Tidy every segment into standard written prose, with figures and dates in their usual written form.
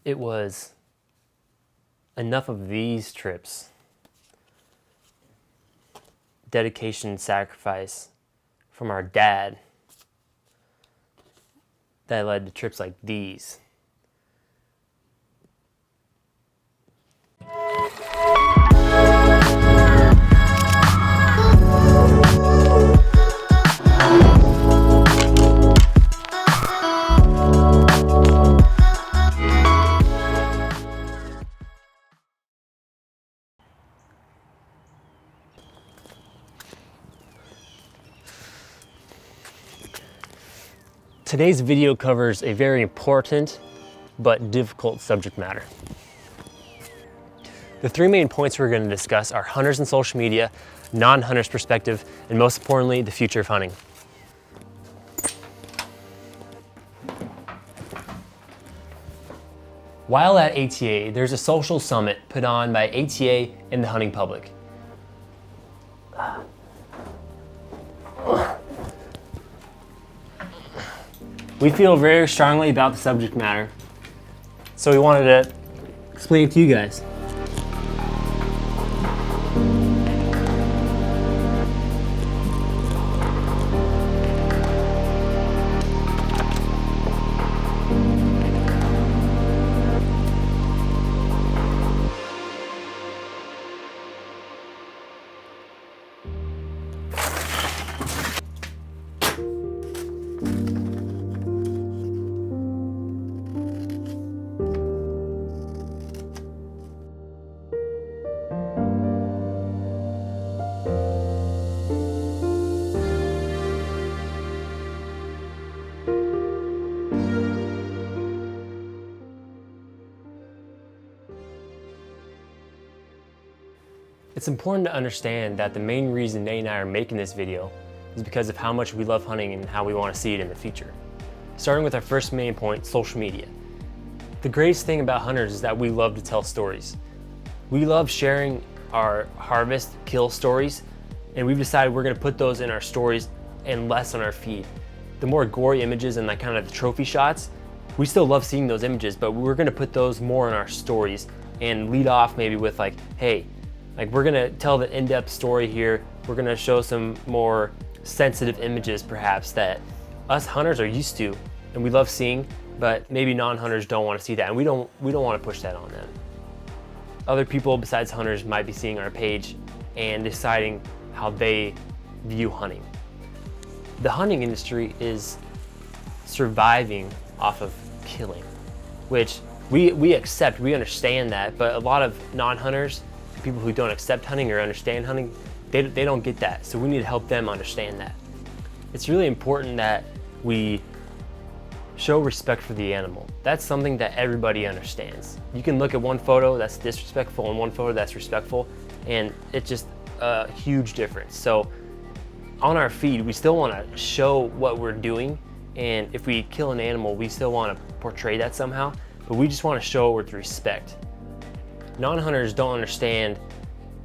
It was enough of these trips, dedication, sacrifice from our dad, that led to trips like these. Today's video covers a very important but difficult subject matter. The three main points we're going to discuss are hunters and social media, non-hunters' perspective, and most importantly, the future of hunting. While at ATA, there's a social summit put on by ATA and the hunting public. We feel very strongly about the subject matter, so we wanted to explain it to you guys. It's important to understand that the main reason Nate and I are making this video is because of how much we love hunting and how we want to see it in the future. Starting with our first main point, social media. The greatest thing about hunters is that we love to tell stories. We love sharing our harvest, kill stories, and we've decided we're going to put those in our stories and less on our feed. The more gory images and like kind of the trophy shots, we still love seeing those images, but we're going to put those more in our stories and lead off maybe with like, hey, like we're gonna tell the in-depth story here. We're gonna show some more sensitive images perhaps that us hunters are used to and we love seeing, but maybe non-hunters don't wanna see that, and we don't wanna push that on them. Other people besides hunters might be seeing our page and deciding how they view hunting. The hunting industry is surviving off of killing, which we accept, we understand that, but a lot of non-hunters, people who don't accept hunting or understand hunting, they don't get that. So we need to help them understand that. It's really important that we show respect for the animal. That's something that everybody understands. You can look at one photo that's disrespectful and one photo that's respectful, and it's just a huge difference. So on our feed, we still want to show what we're doing, and if we kill an animal, we still want to portray that somehow, but we just want to show it with respect. Non-hunters don't understand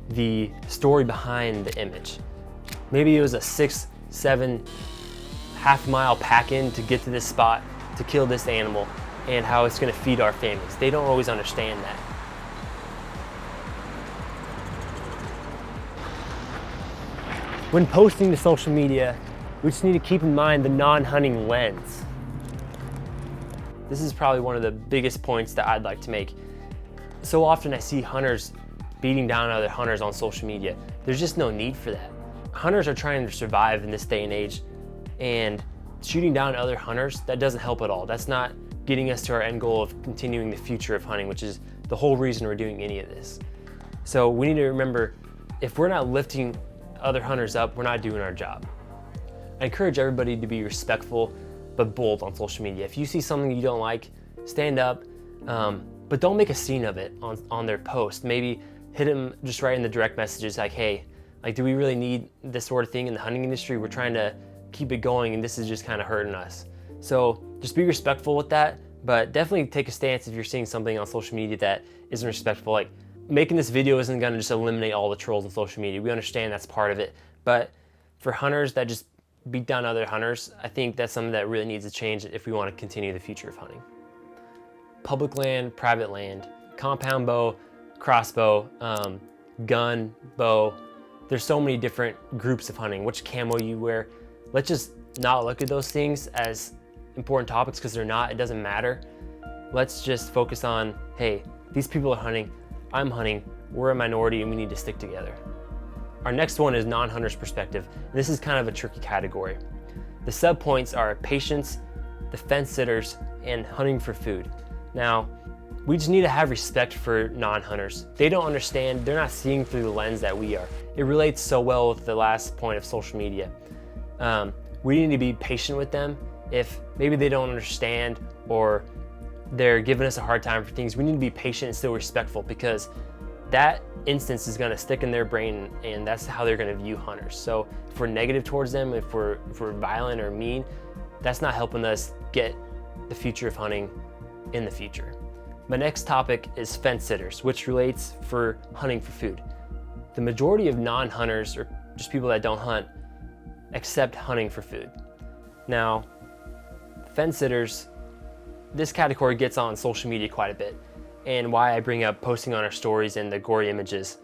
the story behind the image. Maybe it was a 6-7 half-mile pack-in to get to this spot to kill this animal and how it's going to feed our families. They don't always understand that. When posting to social media, we just need to keep in mind the non-hunting lens. This is probably one of the biggest points that I'd like to make. So often I see hunters beating down other hunters on social media. There's just no need for that. Hunters are trying to survive in this day and age, and shooting down other hunters, that doesn't help at all. That's not getting us to our end goal of continuing the future of hunting, which is the whole reason we're doing any of this. So we need to remember, if we're not lifting other hunters up, we're not doing our job. I encourage everybody to be respectful but bold on social media. If you see something you don't like, stand up, but don't make a scene of it on their post. Maybe hit them just right in the direct messages like, hey, like, do we really need this sort of thing in the hunting industry? We're trying to keep it going and this is just kind of hurting us. So just be respectful with that, but definitely take a stance if you're seeing something on social media that isn't respectful. Like, making this video isn't gonna just eliminate all the trolls on social media. We understand that's part of it, but for hunters that just beat down other hunters, I think that's something that really needs to change if we want to continue the future of hunting. public land, private land, compound bow, crossbow, gun, bow. There's so many different groups of hunting, which camo you wear. Let's just not look at those things as important topics because they're not, it doesn't matter. Let's just focus on, hey, these people are hunting, I'm hunting, we're a minority and we need to stick together. Our next one is non-hunter's perspective. This is kind of a tricky category. The sub-points are patience, the fence sitters, and hunting for food. Now, we just need to have respect for non-hunters. They don't understand, they're not seeing through the lens that we are. It relates so well with the last point of social media. We need to be patient with them. If maybe they don't understand or they're giving us a hard time for things, we need to be patient and still respectful, because that instance is gonna stick in their brain and that's how they're gonna view hunters. So if we're negative towards them, if we're violent or mean, that's not helping us get the future of hunting in the future. My next topic is fence sitters, which relates for hunting for food. The majority of non-hunters, or just people that don't hunt, accept hunting for food. Now, fence sitters, this category gets on social media quite a bit, and why I bring up posting on our stories and the gory images.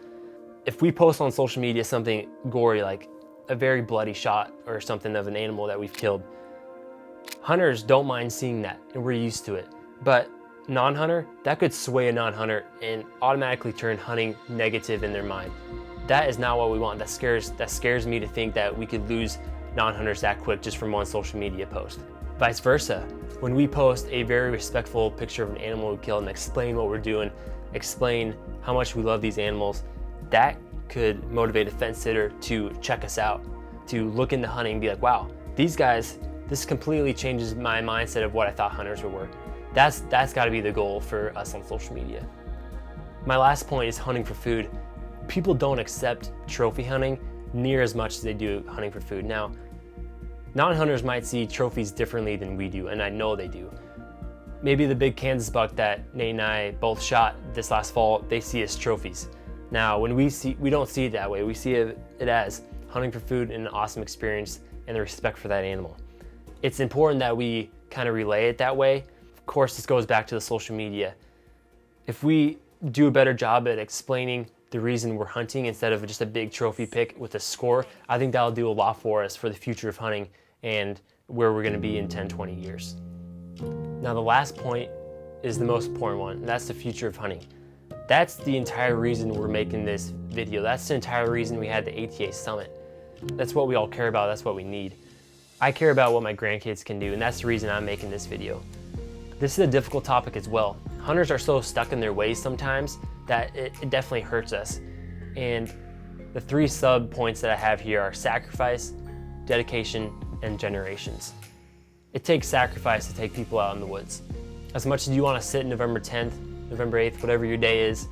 If we post on social media something gory, like a very bloody shot or something of an animal that we've killed, hunters don't mind seeing that, and we're used to it. But non-hunter, that could sway a non-hunter and automatically turn hunting negative in their mind. That is not what we want. That scares me to think that we could lose non-hunters that quick just from one social media post. Vice versa, when we post a very respectful picture of an animal we killed and explain what we're doing, explain how much we love these animals, that could motivate a fence sitter to check us out, to look into hunting and be like, wow, these guys, this completely changes my mindset of what I thought hunters were. That's got to be the goal for us on social media. My last point is hunting for food. People don't accept trophy hunting near as much as they do hunting for food. Now, non-hunters might see trophies differently than we do, and I know they do. Maybe the big Kansas buck that Nate and I both shot this last fall, they see as trophies. Now, when we don't see it that way. We see it as hunting for food and an awesome experience and the respect for that animal. It's important that we kind of relay it that way. Of course, this goes back to the social media. If we do a better job at explaining the reason we're hunting instead of just a big trophy pick with a score, I think that'll do a lot for us for the future of hunting and where we're gonna be in 10, 20 years. Now, the last point is the most important one, and that's the future of hunting. That's the entire reason we're making this video. That's the entire reason we had the ATA Summit. That's what we all care about, that's what we need. I care about what my grandkids can do, and that's the reason I'm making this video. This is a difficult topic as well. Hunters are so stuck in their ways sometimes that it definitely hurts us. And the 3 sub points that I have here are sacrifice, dedication, and generations. It takes sacrifice to take people out in the woods. As much as you want to sit November 10th, November 8th, whatever your day is,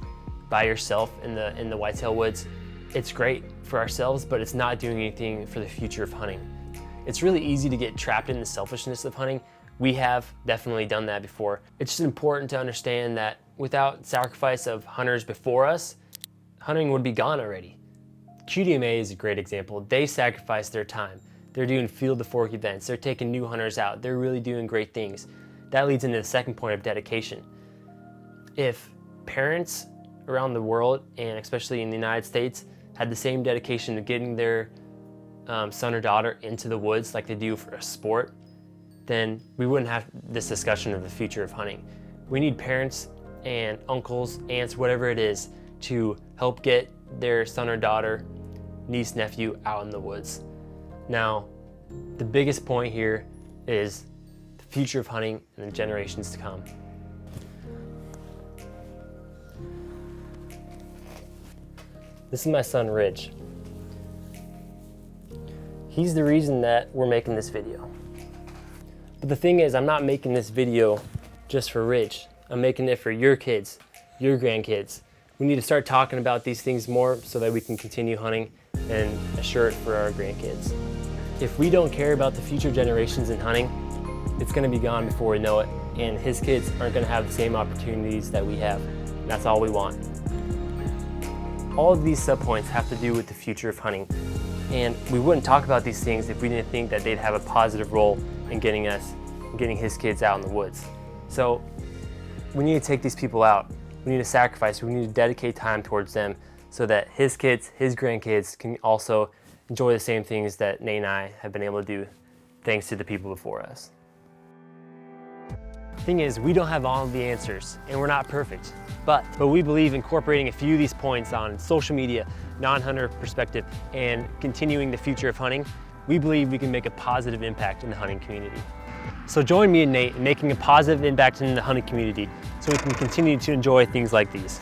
by yourself in the whitetail woods, it's great for ourselves, but it's not doing anything for the future of hunting. It's really easy to get trapped in the selfishness of hunting. We have definitely done that before. It's just important to understand that without sacrifice of hunters before us, hunting would be gone already. QDMA is a great example. They sacrifice their time. They're doing field to fork events. They're taking new hunters out. They're really doing great things. That leads into the second point of dedication. If parents around the world, and especially in the United States, had the same dedication to getting their son or daughter into the woods like they do for a sport, then we wouldn't have this discussion of the future of hunting. We need parents and uncles, aunts, whatever it is, to help get their son or daughter, niece, nephew out in the woods. Now, the biggest point here is the future of hunting and the generations to come. This is my son, Ridge. He's the reason that we're making this video. But the thing is, I'm not making this video just for Ridge. I'm making it for your kids, your grandkids. We need to start talking about these things more so that we can continue hunting and assure it for our grandkids. If we don't care about the future generations in hunting, it's gonna be gone before we know it, and his kids aren't gonna have the same opportunities that we have. And that's all we want. All of these subpoints have to do with the future of hunting, and we wouldn't talk about these things if we didn't think that they'd have a positive role in getting his kids out in the woods. So We need to take these people out. We need to sacrifice. We need to dedicate time towards them so that his kids, his grandkids can also enjoy the same things that Nate and I have been able to do thanks to the people before us. The thing is, we don't have all of the answers and we're not perfect, but we believe incorporating a few of these points on social media, non-hunter perspective, and continuing the future of hunting, we believe we can make a positive impact in the hunting community. So join me and Nate in making a positive impact in the hunting community so we can continue to enjoy things like these.